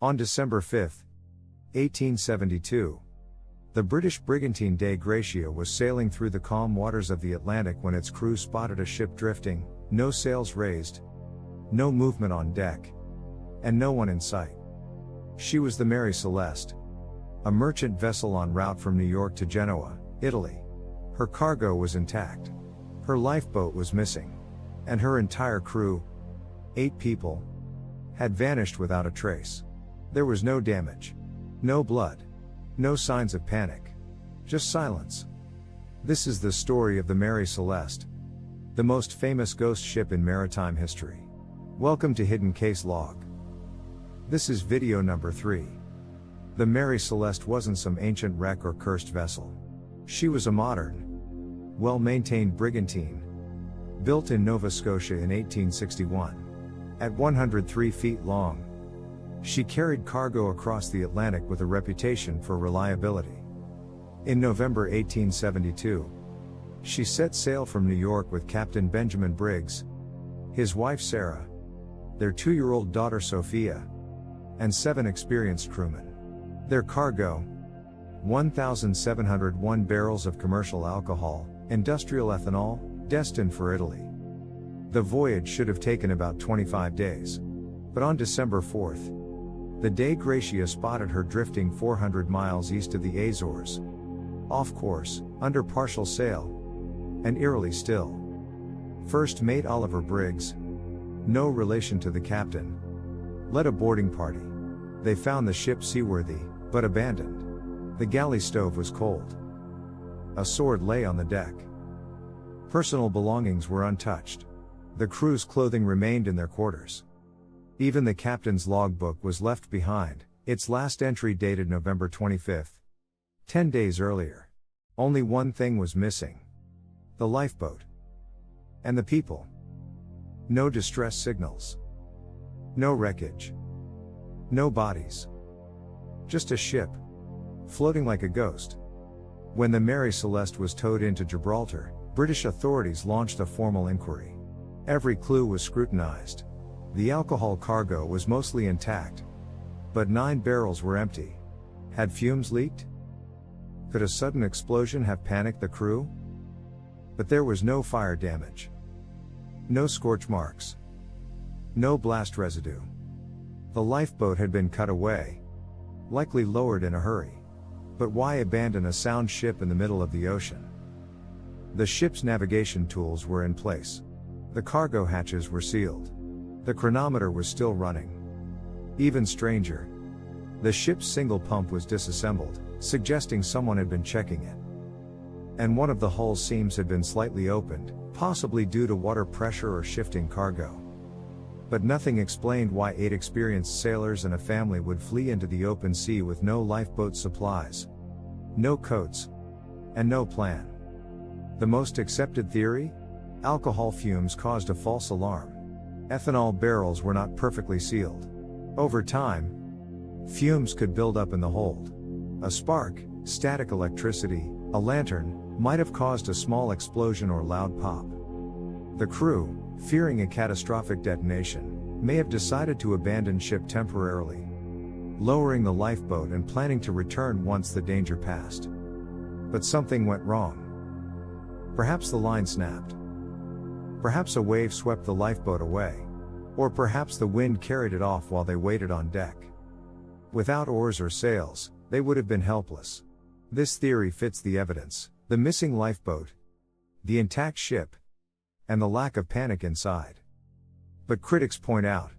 On December 5, 1872, the British brigantine Dei Gratia was sailing through the calm waters of the Atlantic when its crew spotted a ship drifting, no sails raised, no movement on deck, and no one in sight. She was the Mary Celeste, a merchant vessel en route from New York to Genoa, Italy. Her cargo was intact. Her lifeboat was missing. And her entire crew, 8 people, had vanished without a trace. There was no damage, no blood, no signs of panic, just silence. This is the story of the Mary Celeste, the most famous ghost ship in maritime history. Welcome to Hidden Case Log. This is video number 3. The Mary Celeste wasn't some ancient wreck or cursed vessel. She was a modern, well-maintained brigantine, built in Nova Scotia in 1861. At 103 feet long, she carried cargo across the Atlantic with a reputation for reliability. In November 1872, she set sail from New York with Captain Benjamin Briggs, his wife Sarah, their 2-year-old daughter Sophia, and 7 experienced crewmen. Their cargo, 1,701 barrels of commercial alcohol, industrial ethanol, destined for Italy. The voyage should have taken about 25 days. But on December 4th, the Dei Gratia spotted her drifting 400 miles east of the Azores, off course, under partial sail, and eerily still. First mate Oliver Briggs, no relation to the captain, led a boarding party. They found the ship seaworthy, but abandoned. The galley stove was cold. A sword lay on the deck. Personal belongings were untouched. The crew's clothing remained in their quarters. Even the captain's logbook was left behind, its last entry dated November 25, 10 days earlier. Only one thing was missing: the lifeboat. And the people. No distress signals. No wreckage. No bodies. Just a ship, floating like a ghost. When the Mary Celeste was towed into Gibraltar, British authorities launched a formal inquiry. Every clue was scrutinized. The alcohol cargo was mostly intact, but 9 barrels were empty. Had fumes leaked? Could a sudden explosion have panicked the crew? But there was no fire damage. No scorch marks. No blast residue. The lifeboat had been cut away, likely lowered in a hurry. But why abandon a sound ship in the middle of the ocean? The ship's navigation tools were in place. The cargo hatches were sealed. The chronometer was still running. Even stranger, the ship's single pump was disassembled, suggesting someone had been checking it. And one of the hull seams had been slightly opened, possibly due to water pressure or shifting cargo. But nothing explained why 8 experienced sailors and a family would flee into the open sea with no lifeboat supplies, no coats, and no plan. The most accepted theory? Alcohol fumes caused a false alarm. Ethanol barrels were not perfectly sealed. Over time, fumes could build up in the hold. A spark, static electricity, a lantern, might have caused a small explosion or loud pop. The crew, fearing a catastrophic detonation, may have decided to abandon ship temporarily, lowering the lifeboat and planning to return once the danger passed. But something went wrong. Perhaps the line snapped. Perhaps a wave swept the lifeboat away. Or perhaps the wind carried it off while they waited on deck. Without oars or sails, they would have been helpless. This theory fits the evidence: the missing lifeboat, the intact ship, and the lack of panic inside. But critics point out,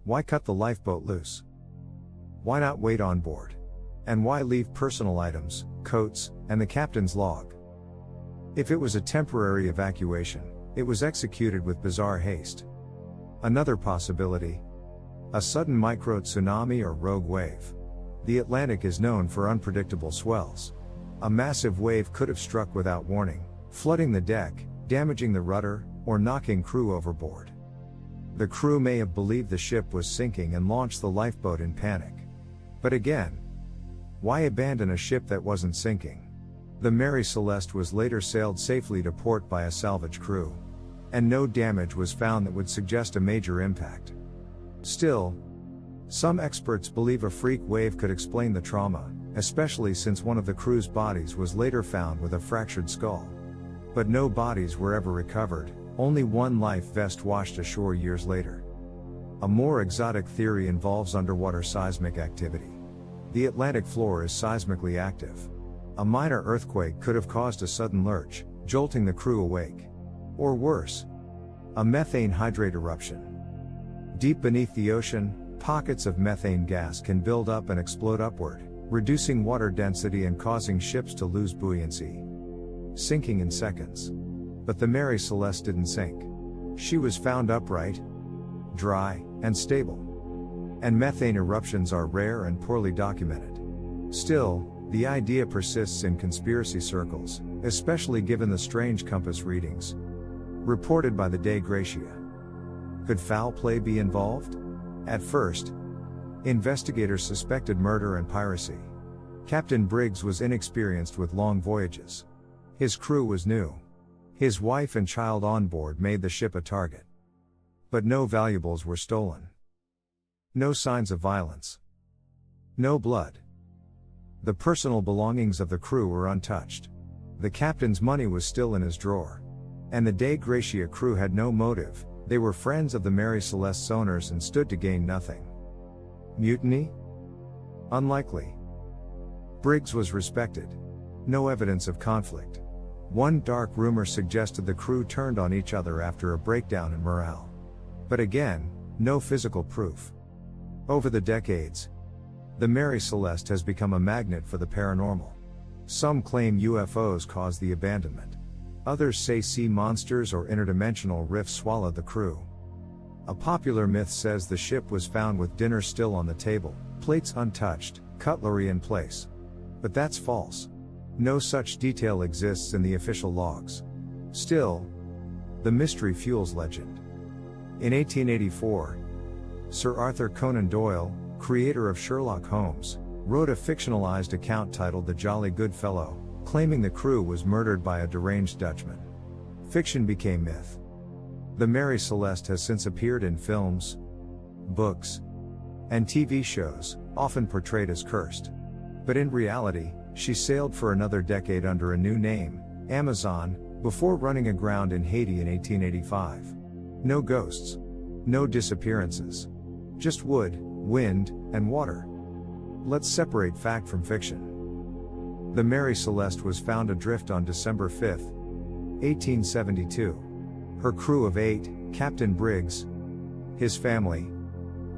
why cut the lifeboat loose? Why not wait on board? And why leave personal items, coats, and the captain's log? If it was a temporary evacuation, it was executed with bizarre haste. Another possibility: a sudden micro tsunami or rogue wave. The Atlantic is known for unpredictable swells. A massive wave could have struck without warning, flooding the deck, damaging the rudder, or knocking crew overboard. The crew may have believed the ship was sinking and launched the lifeboat in panic. But again, why abandon a ship that wasn't sinking? The Mary Celeste was later sailed safely to port by a salvage crew, and no damage was found that would suggest a major impact. Still, Some experts believe a freak wave could explain the trauma, especially since one of the crew's bodies was later found with a fractured skull. But no bodies were ever recovered, only one life vest washed ashore years later. A more exotic theory involves underwater seismic activity. The Atlantic floor is seismically active. A minor earthquake could have caused a sudden lurch, jolting the crew awake. Or worse, a methane hydrate eruption. Deep beneath the ocean, pockets of methane gas can build up and explode upward, reducing water density and causing ships to lose buoyancy, sinking in seconds. But the Mary Celeste didn't sink. She was found upright, dry, and stable. And methane eruptions are rare and poorly documented. Still, the idea persists in conspiracy circles, especially given the strange compass readings reported by the Dei Gratia. Could foul play be involved? At first, investigators suspected murder and piracy. Captain Briggs was inexperienced with long voyages. His crew was new. His wife and child on board made the ship a target. But no valuables were stolen. No signs of violence. No blood. The personal belongings of the crew were untouched. The captain's money was still in his drawer. And the Dei Gratia crew had no motive. They were friends of the Mary Celeste's owners and stood to gain nothing. Mutiny? Unlikely. Briggs was respected. No evidence of conflict. One dark rumor suggested the crew turned on each other after a breakdown in morale. But again, no physical proof. Over the decades, the Mary Celeste has become a magnet for the paranormal. Some claim UFOs caused the abandonment. Others say sea monsters or interdimensional rifts swallowed the crew. A popular myth says the ship was found with dinner still on the table, plates untouched, cutlery in place. But that's false. No such detail exists in the official logs. Still, the mystery fuels legend. In 1884, Sir Arthur Conan Doyle, creator of Sherlock Holmes, wrote a fictionalized account titled The Jolly Good Fellow, claiming the crew was murdered by a deranged Dutchman. Fiction became myth. The Mary Celeste has since appeared in films, books, and TV shows, often portrayed as cursed. But in reality, she sailed for another decade under a new name, Amazon, before running aground in Haiti in 1885. No ghosts. No disappearances. Just wood, wind, and water. Let's separate fact from fiction. The Mary Celeste was found adrift on December 5, 1872. Her crew of 8, Captain Briggs, his family,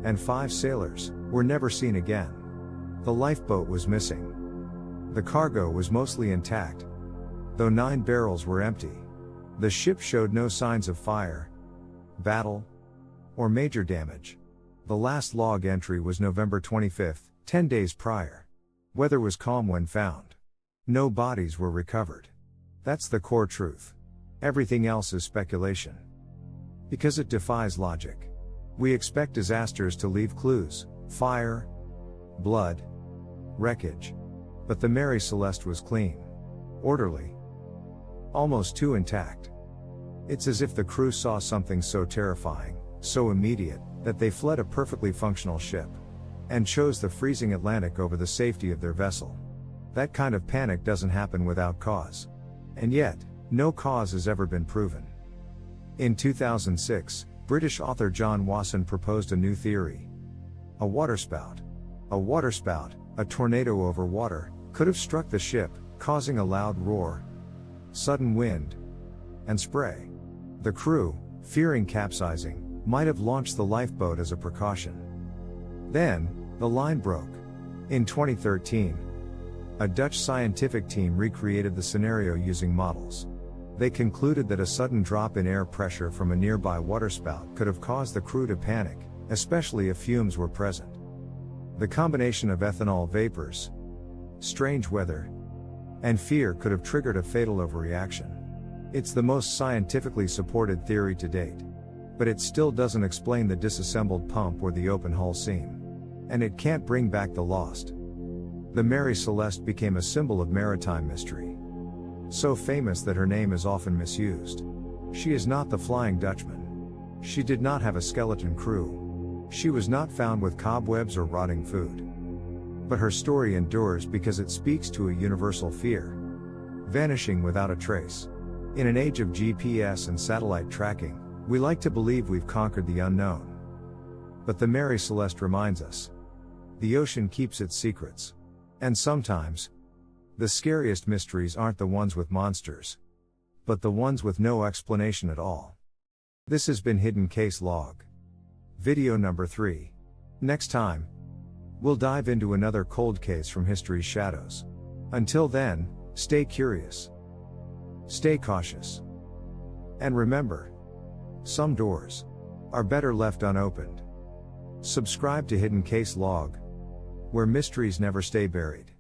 and 5 sailors, were never seen again. The lifeboat was missing. The cargo was mostly intact, though 9 barrels were empty. The ship showed no signs of fire, battle, or major damage. The last log entry was November 25, 10 days prior. Weather was calm when found. No bodies were recovered. That's the core truth. Everything else is speculation. Because it defies logic. We expect disasters to leave clues, fire, blood, wreckage. But the Mary Celeste was clean, orderly, almost too intact. It's as if the crew saw something so terrifying, so immediate, that they fled a perfectly functional ship and chose the freezing Atlantic over the safety of their vessel. That kind of panic doesn't happen without cause. And yet, no cause has ever been proven. In 2006, British author John Wasson proposed a new theory. A waterspout. A waterspout, a tornado over water, could have struck the ship, causing a loud roar, sudden wind, and spray. The crew, fearing capsizing, might have launched the lifeboat as a precaution. Then, the line broke. In 2013, a Dutch scientific team recreated the scenario using models. They concluded that a sudden drop in air pressure from a nearby waterspout could have caused the crew to panic, especially if fumes were present. The combination of ethanol vapors, strange weather, and fear could have triggered a fatal overreaction. It's the most scientifically supported theory to date. But it still doesn't explain the disassembled pump or the open hull seam. And it can't bring back the lost. The Mary Celeste became a symbol of maritime mystery. So famous that her name is often misused. She is not the Flying Dutchman. She did not have a skeleton crew. She was not found with cobwebs or rotting food. But her story endures because it speaks to a universal fear: vanishing without a trace. In an age of GPS and satellite tracking, we like to believe we've conquered the unknown. But the Mary Celeste reminds us: the ocean keeps its secrets. And sometimes, the scariest mysteries aren't the ones with monsters, but the ones with no explanation at all. This has been Hidden Case Log. Video number 3. Next time, we'll dive into another cold case from history's shadows. Until then, stay curious, stay cautious, and remember, some doors are better left unopened. Subscribe to Hidden Case Log, where mysteries never stay buried.